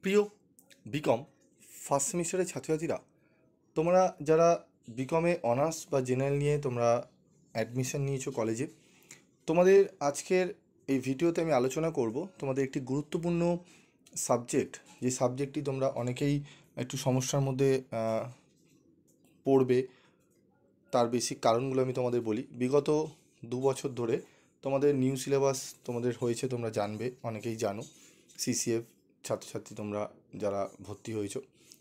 প্রিয় BCom first সেমিস্টারের ছাত্রছাত্রীরা, তোমরা যারা বিকমে অনার্স বা জেনারেল নিয়ে তোমরা অ্যাডমিশন নিয়েছো কলেজে, তোমাদের আজকের এই ভিডিওতে আমি আলোচনা করব তোমাদের একটি গুরুত্বপূর্ণ সাবজেক্ট, যে সাবজেক্টটি তোমরা অনেকেই একটু সমস্যার মধ্যে পড়বে। তার বেসিক কারণগুলো আমি তোমাদের বলি। বিগত 2 বছর ধরে তোমাদের নিউ সিলেবাস তোমাদের হয়েছে, তোমরা জানবে, অনেকেই জানো। সিসিএফ ছাত্রছাত্রী তোমরা যারা ভর্তি হয়েছো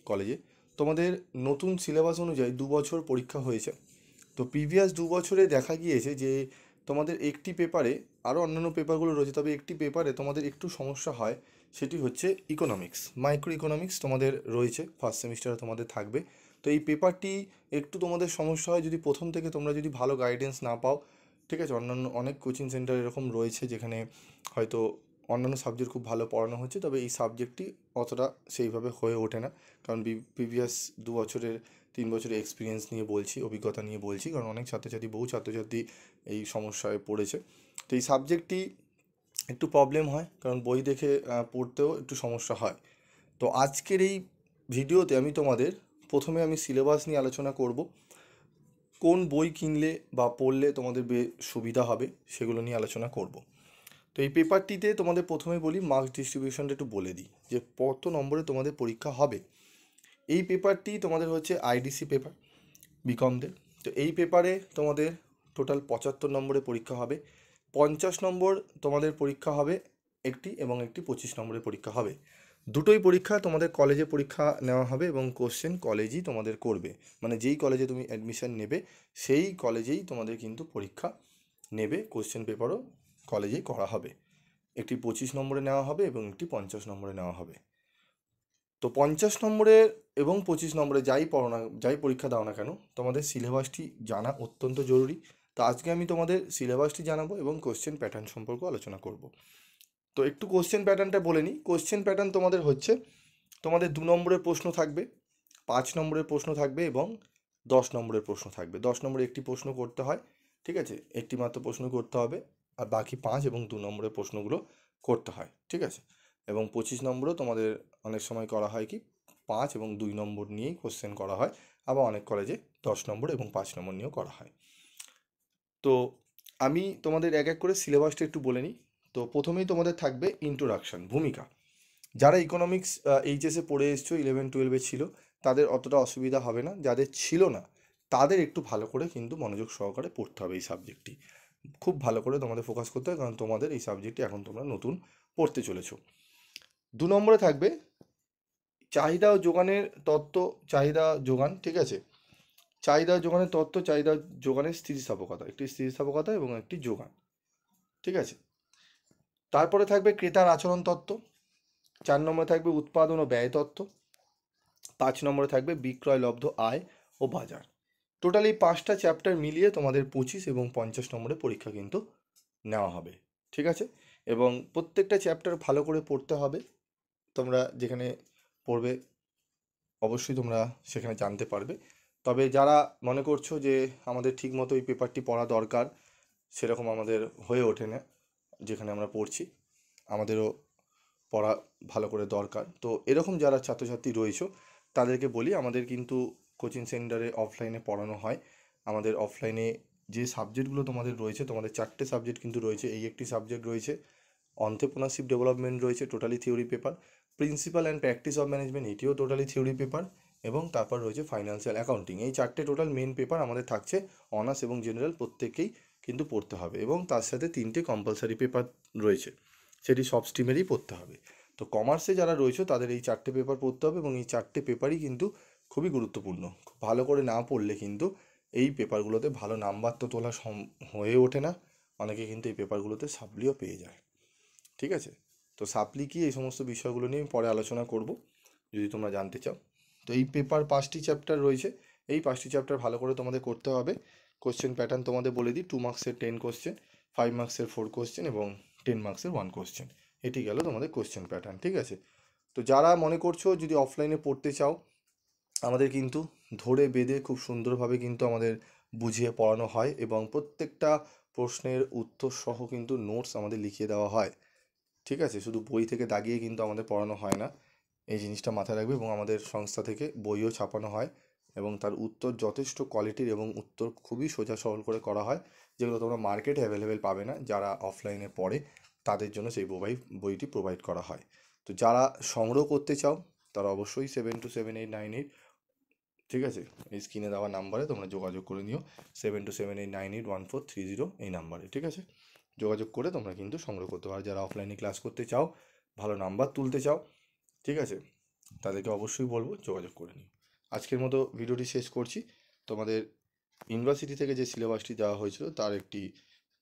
কলেজে, তোমাদের নতুন সিলেবাস অনুযায়ী 2 বছর পরীক্ষা হয়েছে। তো প্রিভিয়াস 2 বছরে দেখা গিয়েছে যে তোমাদের একটি পেপারে, আরও অন্যান্য পেপারগুলো রয়েছে, তবে একটি পেপারে তোমাদের একটু সমস্যা হয়। সেটি হচ্ছে ইকোনমিক্স, মাইক্রো ইকোনমিক্স তোমাদের রয়েছে, ফার্স্ট সেমিস্টারে তোমাদের থাকবে। তো এই পেপারটি একটু তোমাদের সমস্যা হয় যদি প্রথম থেকে তোমরা যদি ভালো গাইডেন্স না পাও। ঠিক আছে, অন্যান্য অনেক কোচিং সেন্টার এরকম রয়েছে যেখানে হয়তো অন্যান্য সাবজেক্ট খুব ভালো পড়ানো হচ্ছে, তবে এই সাবজেক্টটি অতটা সেইভাবে হয়ে ওঠে না। কারণ প্রিভিয়াস 2 বছরের 3 বছরের এক্সপিরিয়েন্স নিয়ে বলছি, অভিজ্ঞতা নিয়ে বলছি, কারণ অনেক ছাত্রছাত্রী, বহু ছাত্রছাত্রী এই সমস্যায় পড়েছে। তো এই সাবজেক্টটি একটু প্রবলেম হয়, কারণ বই দেখে পড়তেও একটু সমস্যা হয়। তো আজকের এই ভিডিওতে আমি তোমাদের প্রথমে সিলেবাস নিয়ে আলোচনা করব, কোন বই কিনলে বা পড়লে তোমাদের সুবিধা হবে সেগুলো নিয়ে আলোচনা করব। তো এই পেপারটিতে তোমাদের প্রথমে বলি, মার্কস ডিস্ট্রিবিউশনটা একটু বলে দিই যে কত নম্বরে তোমাদের পরীক্ষা হবে। এই পেপারটি তোমাদের হচ্ছে আইডিসি পেপার বিকমদের। তো এই পেপারে তোমাদের টোটাল 75 নম্বরে পরীক্ষা হবে। 50 নম্বর তোমাদের পরীক্ষা হবে একটি, এবং একটি 25 নম্বরের পরীক্ষা হবে। দুটোই পরীক্ষা তোমাদের কলেজে পরীক্ষা নেওয়া হবে, এবং কোশ্চেন কলেজই তোমাদের করবে। মানে যেই কলেজে তুমি অ্যাডমিশন নেবে সেই কলেজেই তোমাদের কিন্তু পরীক্ষা নেবে, কোশ্চেন পেপারও কলেজেই করা হবে। একটি 25 নম্বরে নেওয়া হবে এবং একটি 50 নম্বরে নেওয়া হবে। তো 50 নম্বরের এবং 25 নম্বরে যাই পড়ো না, যাই পরীক্ষা দাও না কেন, তোমাদের সিলেবাসটি জানা অত্যন্ত জরুরি। তো আজকে আমি তোমাদের সিলেবাসটি জানাবো এবং কোশ্চেন প্যাটার্ন সম্পর্কে আলোচনা করব। তো একটু কোশ্চেন প্যাটার্নটা বলে নিই। কোশ্চেন প্যাটার্ন তোমাদের হচ্ছে, তোমাদের 2 নম্বরের প্রশ্ন থাকবে, 5 নম্বরের প্রশ্ন থাকবে এবং 10 নম্বরের প্রশ্ন থাকবে। 10 নম্বরে একটি প্রশ্ন করতে হয়, ঠিক আছে, একটি মাত্র প্রশ্ন করতে হবে, আর বাকি 5 এবং 2 নম্বরের প্রশ্নগুলো করতে হয়, ঠিক আছে। এবং 25 নম্বরও তোমাদের অনেক সময় করা হয় কি, 5 এবং 2 নম্বর নিয়েই কোশ্চেন করা হয়। আবার অনেক কলেজে 10 নম্বর এবং 5 নম্বর নিয়েও করা হয়। তো আমি তোমাদের এক এক করে সিলেবাসটা একটু বলে নিই। তো প্রথমেই তোমাদের থাকবে ইন্ট্রোডাকশন, ভূমিকা। যারা ইকোনমিক্স এইচএসে পড়ে এসছো, 11-12 ছিল, তাদের অতটা অসুবিধা হবে না। যাদের ছিল না তাদের একটু ভালো করে কিন্তু মনোযোগ সহকারে পড়তে হবে। এই সাবজেক্টটি খুব ভালো করে তোমাদের ফোকাস করতে হবে, কারণ তোমাদের এই সাবজেক্টটি এখন তোমরা নতুন পড়তে চলেছো। 2 নম্বরে থাকবে চাহিদা ও যোগানের তত্ত্ব, চাহিদা যোগান, ঠিক আছে। চাহিদা যোগানের তত্ত্ব, চাহিদা যোগানের স্থিতিস্থাপকতা, একটি স্থিতিস্থাপকতা এবং একটি যোগান, ঠিক আছে। তারপরে থাকবে ক্রেতার আচরণ তত্ত্ব। 4 নম্বরে থাকবে উৎপাদন ও ব্যয় তত্ত্ব। 5 নম্বরে থাকবে বিক্রয় লব্ধ আয় ও বাজার। টোটালি 5টা চ্যাপ্টার মিলিয়ে তোমাদের 25 এবং 50 নম্বরের পরীক্ষা কিন্তু নেওয়া হবে, ঠিক আছে। এবং প্রত্যেকটা চ্যাপ্টার ভালো করে পড়তে হবে। তোমরা যেখানে পড়বে অবশ্যই তোমরা সেখানে জানতে পারবে। তবে যারা মনে করছো যে আমাদের ঠিকমতো এই পেপারটি পড়া দরকার, সেরকম আমাদের হয়ে ওঠে না যেখানে আমরা পড়ছি, আমাদেরও পড়া ভালো করে দরকার। তো এরকম যারা ছাত্রছাত্রী রয়েছে তাদেরকে বলি, আমাদের কিন্তু কোচিং সেন্টারে অফলাইনে পড়ানো হয়। আমাদের অফলাইনে যে সাবজেক্টগুলো তোমাদের রয়েছে, তোমাদের 4টে সাবজেক্ট কিন্তু রয়েছে। এই একটি সাবজেক্ট রয়েছে অন্ত্রেপ্রেনারশিপ ডেভেলপমেন্ট, রয়েছে totally theory paper. Principal and practice of management, এটিও টোটালি থিওরি পেপার। এবং তারপর রয়েছে ফাইন্যান্সিয়াল অ্যাকাউন্টিং। এই 4টে টোটাল মেন পেপার আমাদের থাকছে। অনার্স এবং জেনারেল প্রত্যেকেই কিন্তু পড়তে হবে, এবং তার সাথে 3টে কম্পালসারি পেপার রয়েছে, সেটি সব স্ট্রিমেরই পড়তে হবে। তো কমার্সে যারা রয়েছে তাদের এই 4টে পেপার পড়তে হবে, এবং এই 4টে পেপারই কিন্তু খুবই গুরুত্বপূর্ণ। খুব ভালো করে না পড়লে কিন্তু এই পেপারগুলোতে ভালো নাম্বার তো তোলা হয়ে ওঠে না। অনেকে কিন্তু এই পেপারগুলোতে সাপ্লিও পেয়ে যায়, ঠিক আছে। তো সাপ্লি কি, এই সমস্ত বিষয়গুলো নিয়ে পরে আলোচনা করব যদি তোমরা জানতে চাও। তো এই পেপার 5টি চ্যাপ্টার রয়েছে, এই 5টি চ্যাপ্টার ভালো করে তোমাদের করতে হবে। কোশ্চেন প্যাটার্ন তোমাদের বলে দিই, 2 মার্কসের 10 কোশ্চেন, 5 মার্কসের 4 কোশ্চেন এবং 10 মার্কসের 1 কোশ্চেন। এটি গেল তোমাদের কোশ্চেন প্যাটার্ন, ঠিক আছে। তো যারা মনে করছো যদি অফলাইনে পড়তে চাও, আমাদের কিন্তু ধরে বেঁধে খুব সুন্দরভাবে কিন্তু আমাদের বুঝিয়ে পড়ানো হয়, এবং প্রত্যেকটা প্রশ্নের উত্তর সহ কিন্তু নোটস আমাদের লিখিয়ে দেওয়া হয়, ঠিক আছে। শুধু বই থেকে দাগিয়ে কিন্তু আমাদের পড়ানো হয় না। এই জিনিসটা মাথায় রাখবে। এবং আমাদের সংস্থা থেকে বইও ছাপানো হয় এবং তার উত্তর যথেষ্ট কোয়ালিটির এবং উত্তর খুবই সোজা সরল করে করা হয়, যেগুলো তোমরা মার্কেটে অ্যাভেলেবেল পাবে না। যারা অফলাইনে পড়ে তাদের জন্য সেই বইটি প্রোভাইড করা হয়। তো যারা সংগ্রহ করতে চাও তারা অবশ্যই 727898, ঠিক আছে, এই স্ক্রিনে দেওয়া নাম্বারে তোমরা যোগাযোগ করে নিও। 7278981430 এই নাম্বারে, ঠিক আছে, যোগাযোগ করে তোমরা কিন্তু সংগ্রহ করতে পারো। যারা অফলাইনে ক্লাস করতে চাও, ভালো নাম্বার তুলতে চাও, ঠিক আছে, তাদেরকে অবশ্যই বলবো যোগাযোগ করে নিও। আজকের মতো ভিডিওটি শেষ করছি। তোমাদের ইউনিভার্সিটি থেকে যে সিলেবাসটি দেওয়া হয়েছিল তার একটি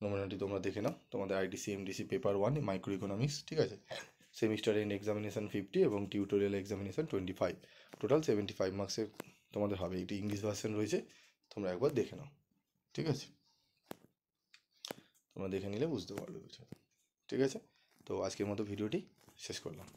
নমুনাটি তোমরা দেখে নাও। তোমাদের ITC MDC paper 1 micro economics, ঠিক আছে, সেমিস্টার এন্ড এক্সামিনেশান 50 এবং টিউটোরিয়াল এক্সামিনেশান 25, টোটাল 75 মার্কসের তোমাদের হবে। একটি ইংলিশ ভার্সন রয়েছে, তোমরা একবার দেখে নাও, ঠিক আছে, তোমরা দেখে নিলে বুঝতে পারবে বিষয়টা, ঠিক আছে। তো আজকের মতো ভিডিওটি শেষ করলাম।